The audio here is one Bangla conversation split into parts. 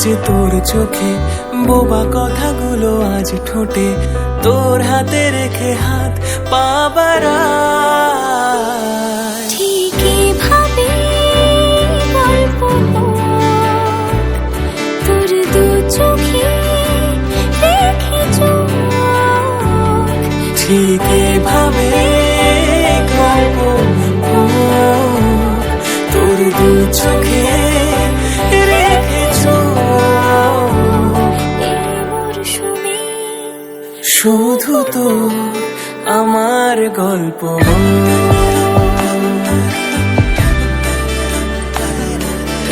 যে তোর চোখে, বোবা কথাগুলো আজ ঠোঁটে, তোর হাতে রেখে হাত পা বাড়াই। ঠিকই ভাবে গল্প তোর দু চোখে রেখে চোখ, ঠিকই ভাবে গল্প তোর দু চোখে রেখে চোখ। এই মরশুমে শুধু তো আমার গল্প,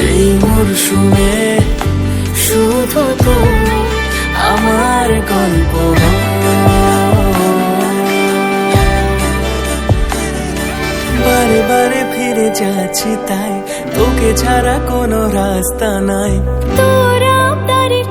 এই মরশুমে শুধু তো আমার গল্প। বারে বারে ফিরে যাচ্ছি তাই, তোকে ছাড়া কোনো রাস্তা নাই। তোর আবদারে